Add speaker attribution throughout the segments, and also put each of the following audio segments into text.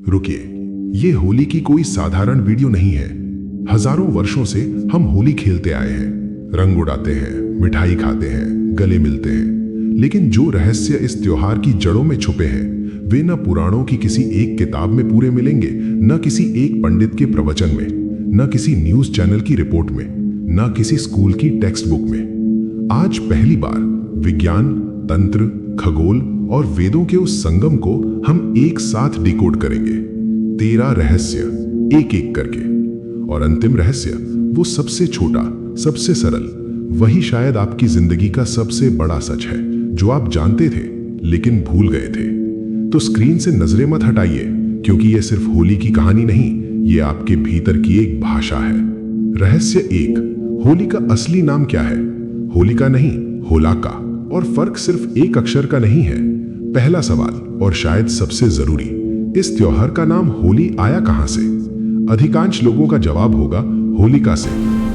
Speaker 1: रुकिए, ये होली की कोई साधारण वीडियो नहीं है। हजारों वर्षों से हम होली खेलते आए हैं, रंग उड़ाते हैं, मिठाई खाते हैं, गले मिलते हैं। लेकिन जो रहस्य इस त्योहार की जड़ों में छुपे हैं, वे न पुराणों की किसी एक किताब में पूरे मिलेंगे, न किसी एक पंडित के प्रवचन में, न किसी न्यूज चैनल की रिपोर्ट में, न किसी स्कूल की टेक्स्ट बुक में। आज पहली बार विज्ञान, तंत्र, खगोल और वेदों के उस संगम को हम एक साथ डिकोड करेंगे। 13 रहस्य एक एक करके। और अंतिम रहस्य, वो सबसे छोटा, सबसे सरल, वही शायद आपकी जिंदगी का सबसे बड़ा सच है, जो आप जानते थे लेकिन भूल गए थे। तो स्क्रीन से नजरें मत हटाइए, क्योंकि ये सिर्फ होली की कहानी नहीं, ये आपके भीतर की एक भाषा है। रहस्य 1, होली का असली नाम क्या है? होलिका नहीं, होलाका। और फर्क सिर्फ एक अक्षर का नहीं है। पहला सवाल, और शायद सबसे जरूरी, इस त्योहार का नाम होली आया कहां से? अधिकांश लोगों का जवाब होगा होलिका से,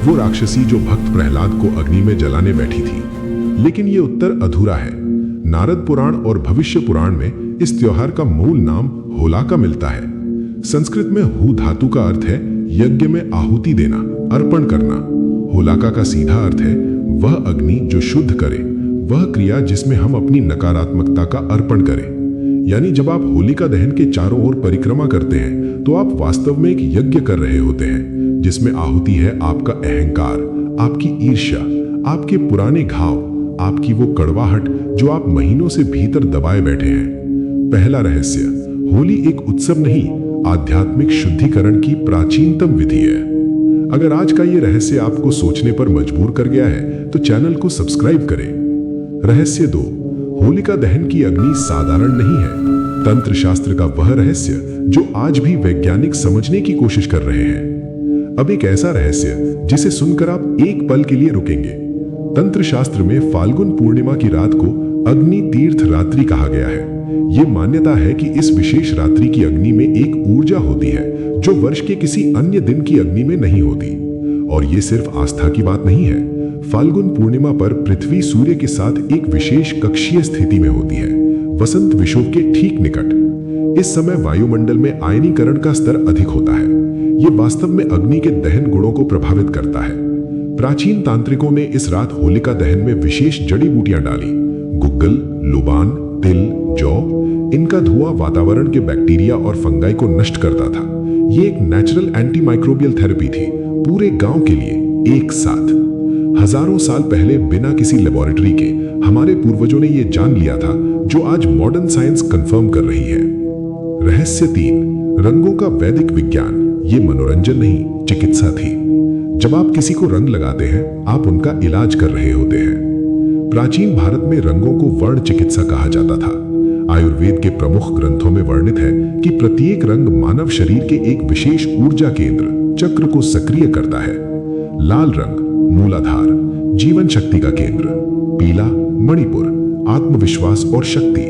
Speaker 1: वो राक्षसी जो भक्त प्रहलाद को अग्नि में जलाने बैठी थी। लेकिन ये उत्तर अधूरा है। नारद पुराण और भविष्य पुराण में इस त्योहार का मूल नाम होलाका मिलता है। संस्कृत में हु धातु का अर्थ है यज्ञ में आहुति देना, अर्पण करना। होलाका का सीधा अर्थ है वह अग्नि जो शुद्ध करे, वह क्रिया जिसमें हम अपनी नकारात्मकता का अर्पण करें। यानी जब आप होलिका दहन के चारों ओर परिक्रमा करते हैं, तो आप वास्तव में एक यज्ञ कर रहे होते हैं, जिसमें आहुति है आपका अहंकार, आपकी ईर्ष्या, आपके पुराने घाव, आपकी वो कड़वाहट जो आप महीनों से भीतर दबाए बैठे हैं। पहला रहस्य, होली एक उत्सव नहीं, आध्यात्मिक शुद्धिकरण की प्राचीनतम विधि है। अगर आज का ये रहस्य आपको सोचने पर मजबूर कर गया है, तो चैनल को सब्सक्राइब करें। रहस्य 2, होलिका दहन की अग्नि साधारण नहीं है। तंत्र शास्त्र का वह रहस्य जो आज भी वैज्ञानिक समझने की कोशिश कर रहे हैं। अब एक ऐसा रहस्य जिसे सुनकर आप एक पल के लिए रुकेंगे। तंत्र शास्त्र में फाल्गुन पूर्णिमा की रात को अग्नि तीर्थ रात्रि कहा गया है। यह मान्यता है कि इस विशेष रात्रि की अग्नि में एक ऊर्जा होती है जो वर्ष के किसी अन्य दिन की अग्नि में नहीं होती। और यह सिर्फ आस्था की बात नहीं है। फाल्गुन पूर्णिमा पर पृथ्वी सूर्य के साथ एक विशेष कक्षीय स्थिति में होती है, वसंत विषुव के ठीक निकट। इस समय वायुमंडल में आयनीकरण का स्तर अधिक होता है। यह वास्तव में अग्नि के दहन गुणों को प्रभावित करता है। प्राचीन तांत्रिकों ने इस रात होलिका दहन में विशेष जड़ी बूटियां डाली। गुग्गल, लुबान, तिल, जौ। इनका धुआं वातावरण के बैक्टीरिया और फंगाई को नष्ट करता था। यह एक नेचुरल एंटी माइक्रोबियल थेरेपी थी, पूरे गांव के लिए एक साथ। हजारों साल पहले बिना किसी लेबोरेटरी के हमारे पूर्वजों ने यह जान लिया था, जो आज मॉडर्न साइंस कंफर्म कर रही है। रहस्य 3, रंगों का वैदिक विज्ञान। ये मनोरंजन नहीं, चिकित्सा थी। जब आप किसी को रंग लगाते हैं, आप उनका इलाज कर रहे होते हैं। प्राचीन भारत में रंगों को वर्ण चिकित्सा कहा जाता था। आयुर्वेद के प्रमुख ग्रंथों में वर्णित है कि प्रत्येक रंग मानव शरीर के एक विशेष ऊर्जा केंद्र, चक्र को सक्रिय करता है। लाल रंग मूलाधार, जीवन शक्ति का केंद्र। पीला मणिपुर, आत्मविश्वास और शक्ति।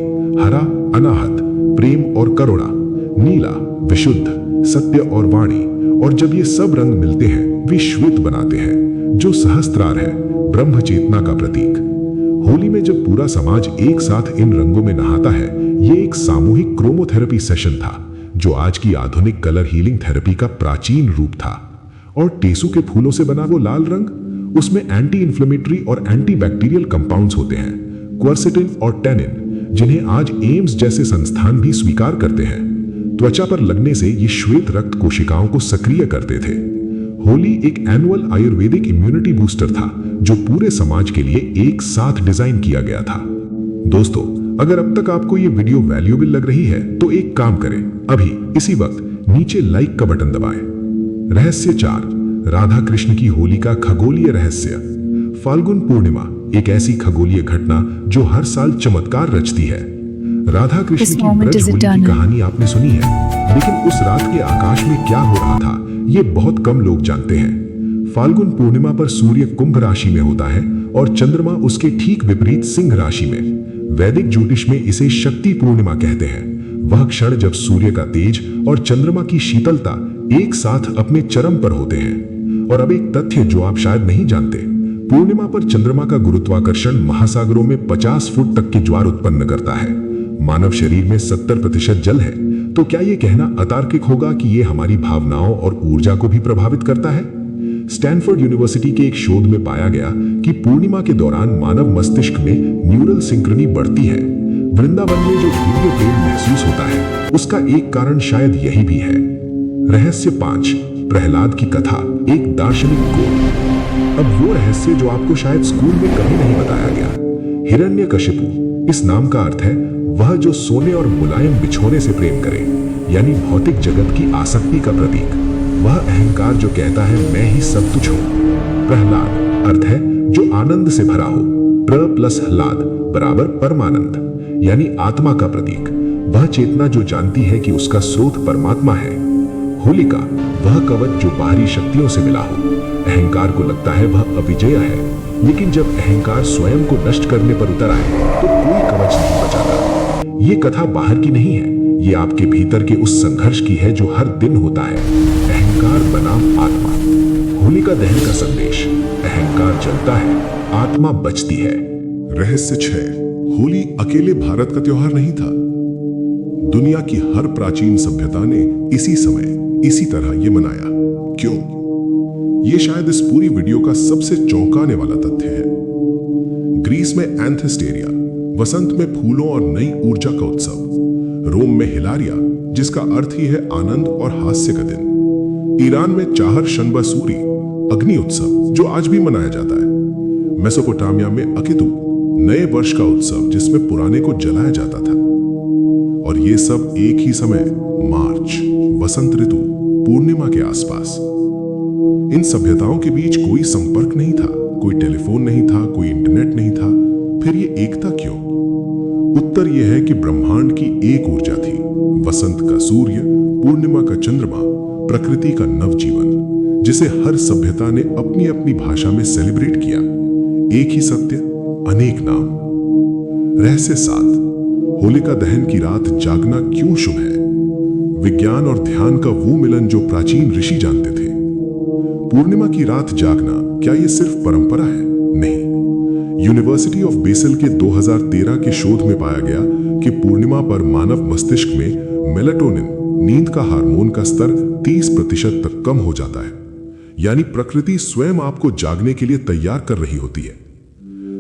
Speaker 1: हरा अनाहत, प्रेम और करुणा। नीला विशुद्ध, सत्य और वाणी। और जब ये सब रंग मिलते हैं, वे श्वेत बनाते हैं, जो सहस्त्रार है, ब्रह्म चेतना का प्रतीक। होली में जब पूरा समाज एक साथ इन रंगों में नहाता है, ये एक सामूहिक क्रोमोथेरेपी सेशन था, जो आज की आधुनिक कलर हीलिंग थेरेपी का प्राचीन रूप था। और टेसू के फूलों से बना वो लाल रंग, उसमें एंटी इंफ्लेमेटरी और एंटी बैक्टीरियल कंपाउंड्स होते हैं, क्वर्सेटिन और टेनिन, जिन्हें आज एम्स जैसे संस्थान भी स्वीकार करते हैं। त्वचा पर लगने से ये श्वेत रक्त कोशिकाओं को सक्रिय करते थे। होली एक एनुअल आयुर्वेदिक इम्यूनिटी बूस्टर था, जो पूरे समाज के लिए एक साथ डिजाइन किया गया था। दोस्तों, अगर अब तक आपको ये वीडियो वैल्यूएबल लग रही है, तो एक काम करें, अभी इसी वक्त नीचे लाइक का बटन दबाएं। रहस्य 4, राधा कृष्ण की होली का खगोलीय रहस्य। फाल्गुन पूर्णिमा एक ऐसी खगोलीय घटना जो हर साल चमत्कार रचती है। राधा कृष्ण की ब्रज होली की कहानी आपने सुनी है, लेकिन उस रात के आकाश में क्या हो रहा था, ये बहुत कम लोग जानते हैं। फाल्गुन पूर्णिमा पर सूर्य कुंभ राशि में होता है और चंद्रमा उसके ठीक विपरीत सिंह राशि में। वैदिक ज्योतिष में इसे शक्ति पूर्णिमा कहते हैं। वह क्षण जब सूर्य का तेज और चंद्रमा की शीतलता एक साथ अपने चरम पर होते हैं। और अब एक तथ्य जो आप शायद नहीं जानते, पूर्णिमा पर चंद्रमा का गुरुत्वाकर्षण महासागरों में 50 फुट तक की ज्वार उत्पन्न करता है। मानव शरीर में 70% जल है, तो क्या ये कहना अतार्किक होगा कि ये हमारी भावनाओं और ऊर्जा को भी प्रभावित करता है? स्टैनफोर्ड यूनिवर्सिटी के एक शोध में पाया गया कि पूर्णिमा के दौरान मानव मस्तिष्क में न्यूरल सिंक्रोनी बढ़ती है। वृंदावन में जो दिव्य प्रेम महसूस होता है, उसका एक कारण शायद यही भी है। रहस्य 5, प्रहलाद की कथा, एक दार्शनिक कोड। अब वो रहस्य जो आपको शायद स्कूल में कभी नहीं बताया गया। हिरण्यकशिपु, इस नाम का अर्थ है वह जो सोने और मुलायम बिछोने से प्रेम करे, यानी भौतिक जगत की आसक्ति का प्रतीक। वह अहंकार जो कहता है मैं ही सब कुछ हूं। प्रहलाद अर्थ है जो आनंद से भरा हो। प्र प्लस ह्लाद बराबर परमानंद, यानी आत्मा का प्रतीक। वह चेतना जो जानती है कि उसका स्रोत परमात्मा है। होलिका, वह कवच जो बाहरी शक्तियों से मिला हो। अहंकार को लगता है वह अविजय है, लेकिन जब अहंकार स्वयं को नष्ट करने पर उतर आए तो कोई कवच नहीं बचाता। ये कथा बाहर की नहीं है, ये आपके भीतर के उस संघर्ष की है जो हर दिन होता है। अहंकार बनाम आत्मा। होलिका दहन का संदेश, अहंकार जलता है, आत्मा बचती है।
Speaker 2: रहस्य 6, होली अकेले भारत का त्योहार नहीं था। दुनिया की हर प्राचीन सभ्यता ने इसी समय इसी तरह ये मनाया। क्यों? ये शायद इस पूरी वीडियो का सबसे चौंकाने वाला तथ्य है। ग्रीस में एंथेस्टेरिया, वसंत में फूलों और नई ऊर्जा का उत्सव। रोम में हिलारिया, जिसका अर्थ ही है आनंद और हास्य का दिन। ईरान में चाहर शनबसूरी, अग्नि उत्सव, जो आज भी मनाया जाता है। मेसोपोटामिया में अकितु, नए वर्ष का उत्सव जिसमें पुराने को जलाया जाता था। और ये सब एक ही समय, मार्च, वसंत ऋतु, पूर्णिमा के आसपास। इन सभ्यताओं के बीच कोई संपर्क नहीं था, कोई टेलीफोन नहीं था, कोई इंटरनेट नहीं था। फिर ये एकता क्यों? उत्तर यह है कि ब्रह्मांड की एक ऊर्जा थी, वसंत का सूर्य, पूर्णिमा का चंद्रमा, प्रकृति का नवजीवन, जिसे हर सभ्यता ने अपनी अपनी भाषा में सेलिब्रेट किया। एक ही सत्य, अनेक नाम। रहस्य 7, होलिका दहन की रात जागना क्यों शुभ है? विज्ञान और ध्यान का वो मिलन जो प्राचीन ऋषि जानते थे। पूर्णिमा की रात जागना, क्या ये सिर्फ परंपरा है? नहीं। यूनिवर्सिटी ऑफ बेसल के 2013 के शोध में पाया गया कि पूर्णिमा पर मानव मस्तिष्क में मेलाटोनिन, नींद का हार्मोन का स्तर 30% तक कम हो जाता है। यानी प्रकृति स्वयं आपको जागने के लिए तैयार कर रही होती है।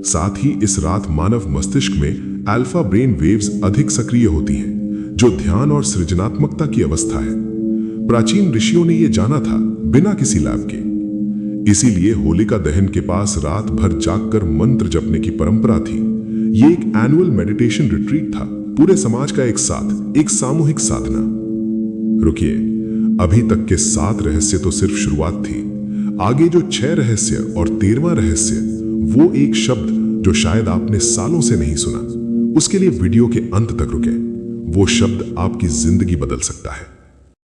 Speaker 2: साथ ही इस रात मानव मस्तिष्क में अल्फा ब्रेन वेव्स अधिक सक्रिय होती हैं, जो ध्यान और सृजनात्मकता की अवस्था है। प्राचीन ऋषियों ने यह जाना था बिना किसी लैब के। इसीलिए होलिका दहन के पास रात भर जागकर मंत्र जपने की परंपरा थी। यह एक एनुअल मेडिटेशन रिट्रीट था, पूरे समाज का एक साथ, एक सामूहिक साधना। रुकिए, अभी तक के 7 रहस्य तो सिर्फ शुरुआत थी। आगे जो 6 रहस्य और 13वां रहस्य, वो एक शब्द जो शायद आपने सालों से नहीं सुना, उसके लिए वीडियो के अंत तक रुकें। वो शब्द आपकी जिंदगी बदल सकता है।